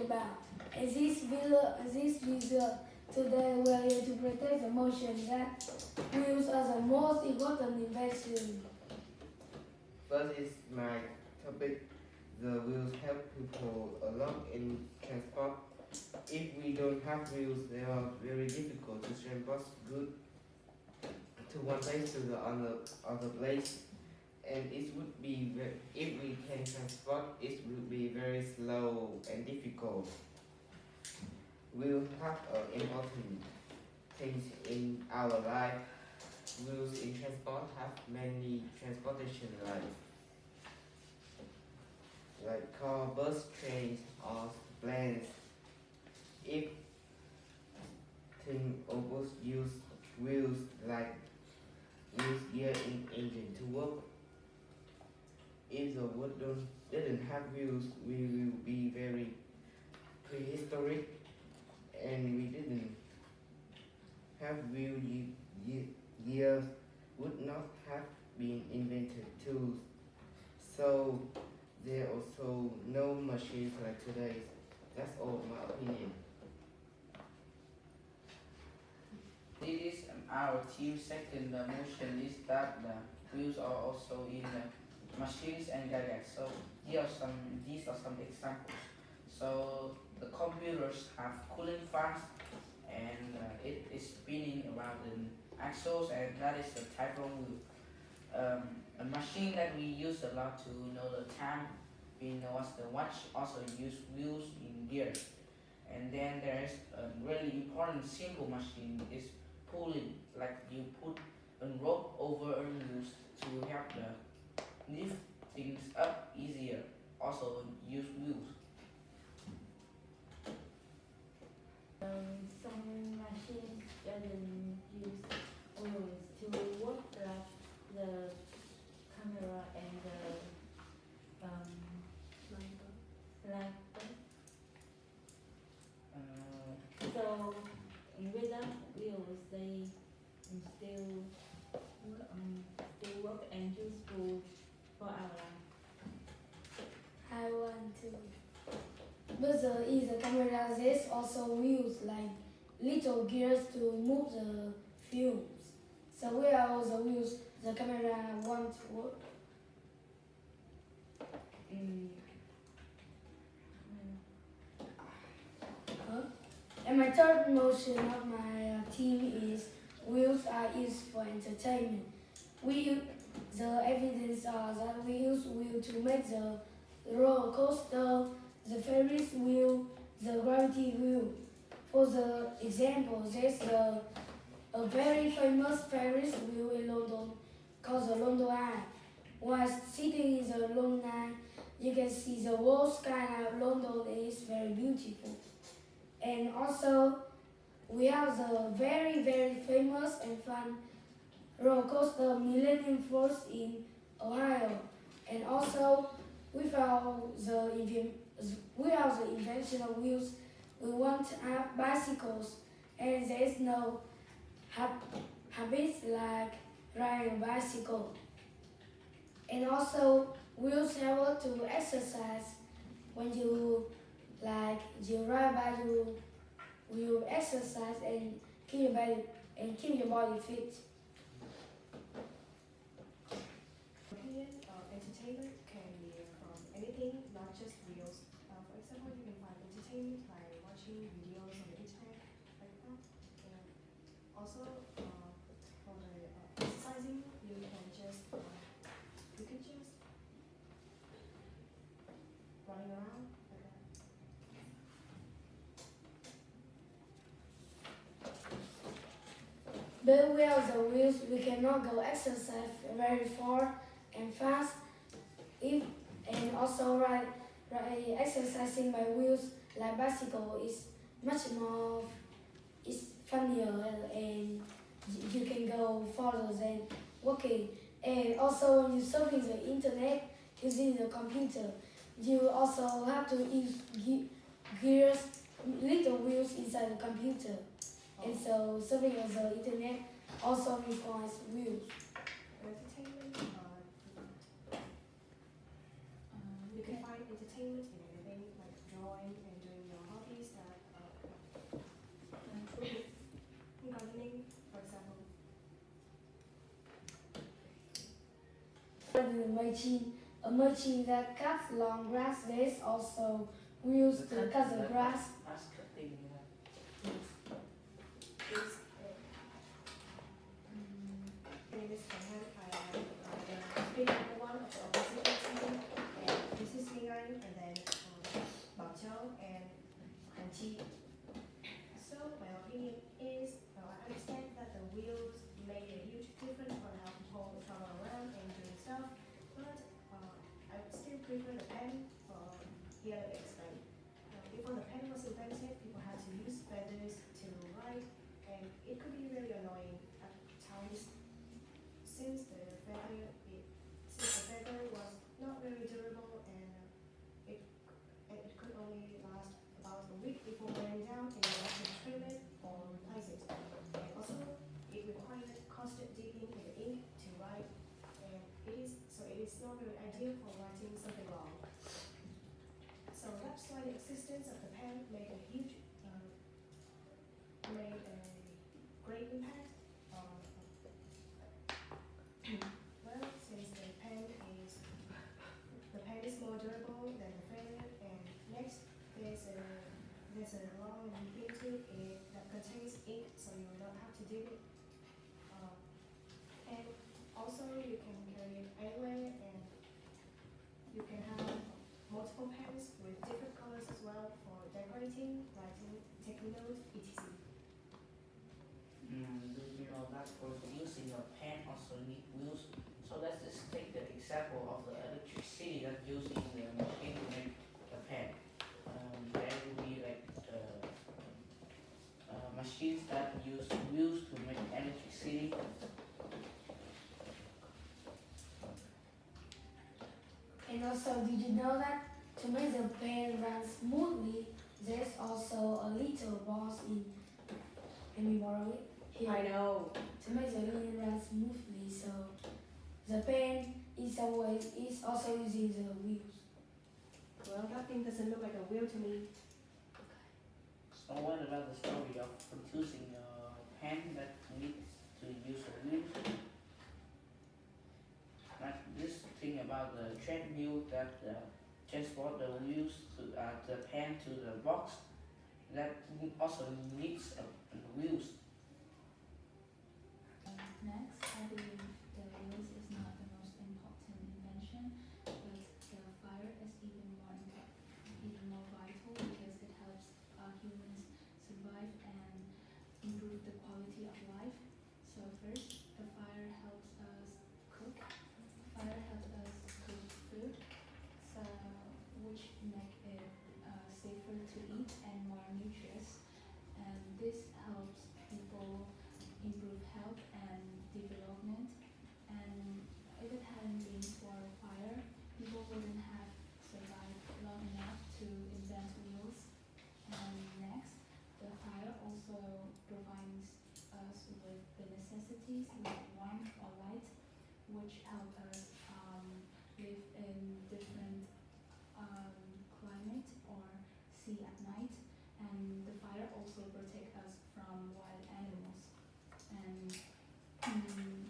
about. And this visual today we are here to protect the motion that wheels are the most important invention. First is my topic. The wheels help people along in transport. If we don't have wheels, they are very difficult to transport goods to one place to the other place. And it would be if we can transport, it would be very slow and difficult. We'll have important things in our life. Wheels in transport have many transportation like car, bus, trains, or planes. If thing almost use wheels like use gear in engine to work. If the world didn't have wheels, we will be very prehistoric, and we didn't have wheel gears would not have been invented tools. So there are also no machines like today. That's all my opinion. This is our team second motion list that the wheels are also in the machines and gadgets. So these are some examples. So the computers have cooling fans and it is spinning around the axles, and that is a type of wheel. A machine that we use a lot to know the time, we know as the watch, also use wheels in gears. And then there is a really important simple machine is pulling, like you put a rope over a wheels to help the lift things up easier. Also use wheels. Some machines doesn't use wheels to work like the camera and the light. So without wheels, they still work and useful for our life. I want to. But in the camera, there's also wheels like little gears to move the films. So where are all the wheels the camera want to work? Huh? And my third motion of my team is wheels are used for entertainment. The evidence are that we use wheel to make the roller coaster, the Ferris wheel, the gravity wheel. For the example, there's a very famous Ferris wheel in London called the London Eye. While sitting in the London Eye, you can see the whole skyline of London, and it's very beautiful. And also, we have the very, very famous and fun roller coaster Millennium Force in Ohio. And also, without the invention of wheels, we want to have bicycles, and there is no habits like riding a bicycle. And also, wheels help to exercise. When you ride by, you exercise and keep your body fit. Entertainment can be from anything, not just wheels. For example, you can find entertainment by watching videos on the internet, like that. And also, for the exercising, you can just running around like that. But without the wheels, we cannot go exercise very far and fast. And also exercising by wheels like bicycle is much more funnier, and you can go further than walking. And also when you're surfing the internet using the computer, you also have to use gears, little wheels inside the computer. And so surfing on the internet also requires wheels. Entertainment, you can find entertainment in anything like drawing and doing your machine that cuts long grass. There is also wheels to cut the grass. Grass cutting, yeah. Is in this hand I am the speed number one of the opposition team, and this is Mingan, and then Bảo Châu and Chi. So my opinion is, I understand that the wheels made a huge difference for how people travel around and doing stuff, but I would still prefer the pen. Here let me explain. Before the pen was invented, people had to use feathers to write, and it could be really annoying at times since the feather was not very durable, and it could only last about a week before wearing down, and you have to trim it or replace it. And also, it required constant dipping in the ink to write, and it is not very ideal for writing something long. So that's why the existence of the pen made a great impact. Well, since the pen is more durable than the feather, and next there's a long and thin tube that contains ink, so you will not have to dip it. And also you can carry it anywhere, and you can have multiple pens with different colors as well for decorating, writing, taking notes, etc. Do you know that for using a pen also need wheels? So let's just take the example of the electricity that using the machine to make the pen. There will be like machines that use wheels to make electricity. And also, did you know that to make the pen run smoothly, there's also a little box in. Let me borrow it. Here. I know. To make the pen run smoothly, so the pen is also using the wheels. Well, that thing doesn't look like a wheel to me. So what about the story of producing a pen that needs to use a wheel? Like this thing about the treadmill that transport the wheels to the pen to the box, that also needs wheels. Next, I believe the wheels is not the most important invention, but the fire is even more vital because it helps humans survive and improve the quality of life. So first, the fire helps us cook. Fire helps us cook food, so which make it safer to eat and more nutritious. And this helps people improve health and development. And if it hadn't been for fire, people wouldn't have survived long enough to invent wheels. And next, the fire also provides us with the necessities like warmth or light, which help us live in different climate or see at night. And the fire also protect us from wild animals. And finally,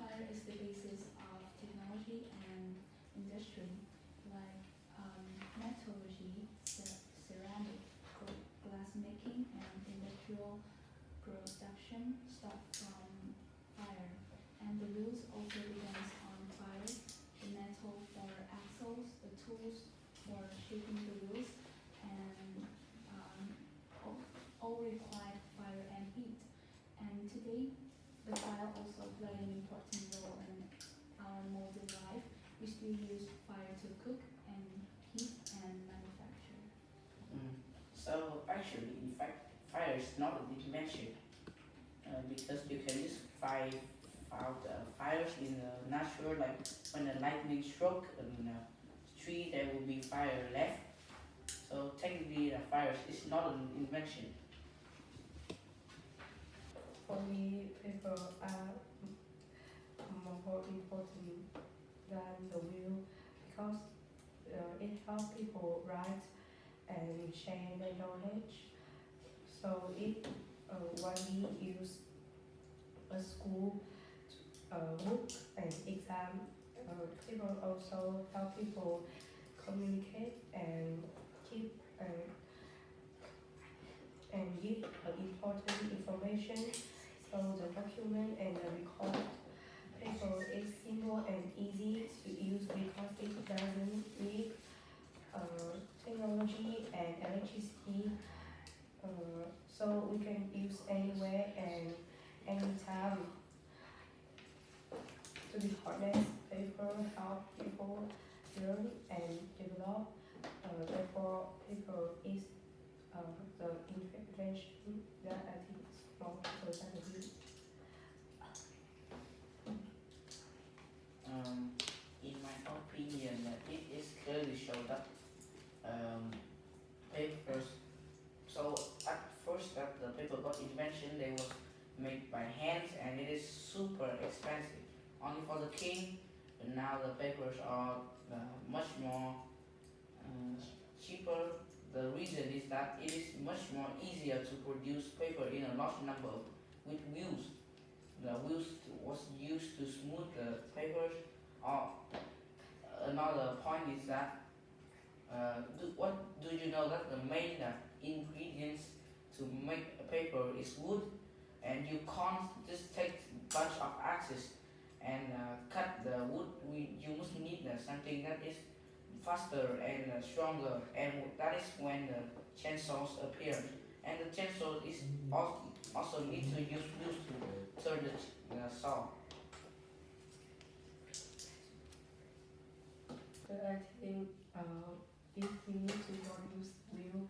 fire is the basis of technology and industry, like metallurgy, ceramic, glass making, and industrial production start from fire. And the wheels also depends on fire. The metal for axles, the tools for shaping the wheels, and all require fire and heat. And today, the fire also play an important role in our modern life. We still use fire to cook and heat and manufacture. So actually, in fact, fire is not a invention because you can just find out fires in natural, like when a lightning struck in a tree, there will be fire left. So technically, the fire is not an invention. For me, paper are more important than the wheel because it helps people write and share their knowledge. So if when we use a school book and exam People also help people communicate and keep and give important information. So the document and the record paper is simple and easy to use because it doesn't need technology and electricity. So we can use anywhere and anytime. To be honest, paper help people learn and develop. Therefore, paper is the invention that I think is strong personality. In my opinion, it is clearly shown that papers. So at first, that the paper got invention, they was made by hands, and it is super expensive. Only for the king. And now the papers are much more cheaper. The reason is that it is much more easier to produce paper in a large number with wheels. The wheels was used to smooth the papers. Or another point is that do you know that the main ingredients to make a paper is wood, and you can't just take bunch of axes and cut the wood. You must need something that is faster and stronger, and that is when the chainsaws appear. And the chainsaw is also need to use wheels to turn the saw. But I think if we need to produce wheel,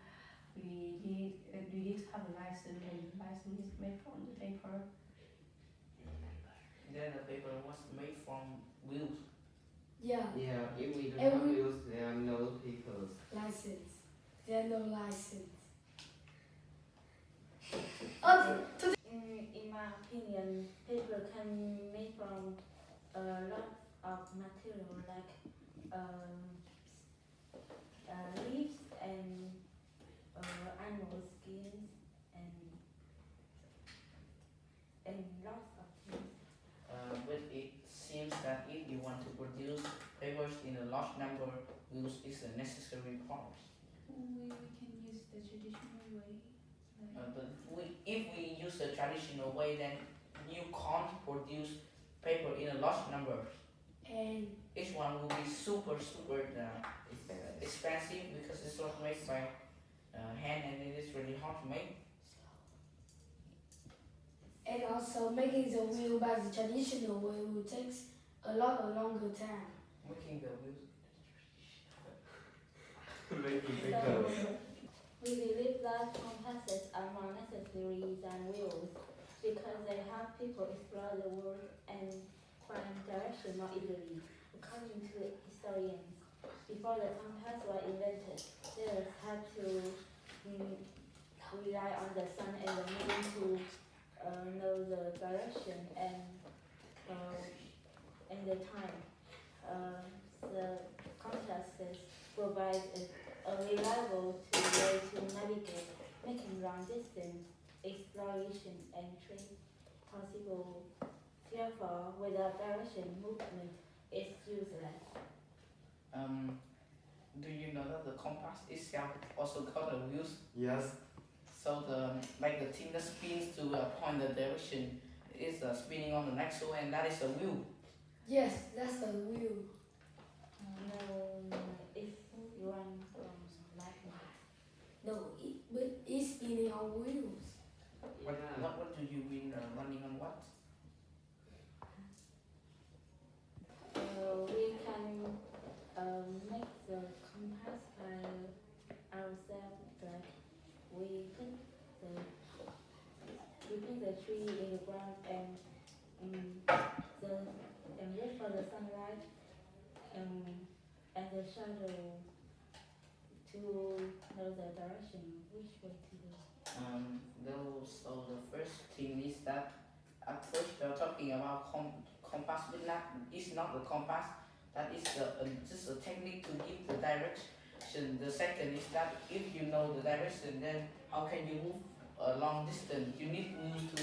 we need to have a license, and the license is made from the paper. Then the paper was made from wheels. Yeah, Yeah, if we don't And have we- wheels, there are no papers. license. There are no license. Okay, In my opinion, paper can be made from a lot of material like leaves and animal skins and lots of things. But it seems that if you want to produce papers in a large number, wheels is a necessary part. We can use the traditional way. But if we use the traditional way, then you can't produce paper in a large number. and Each one will be super expensive because it's not made by hand, and it is really hard to make. also making the wheel by the traditional way will take a longer time. Making the wheels. Making So papers. we believe that compasses are more necessary than wheels because they help people explore the world and find direction more easily. According to historians, before the compass was invented, sailors had to rely on the sun and the moon to know the direction and the time. The compasses provide a reliable way to navigate, making long distance exploration and trade possible. Therefore, without direction, movement is useless. Do you know that the compass itself also got a wheels? Yes. So the thing that spins to point the direction is spinning on the axle, and that is a wheel. Yes, that's a wheel. No, if you run from lightning. No, but it's spinning on wheels. What do you mean running on what? We can make the compass by ourselves. Like we put the tree in the ground and wait for the sunlight and the shadow to know the direction which way to go. So the first thing is that at first they're talking about compass, but it's not the compass. That is just a technique to give the direction. The second is that if you know the direction, then how can you move a long distance? You need wheels to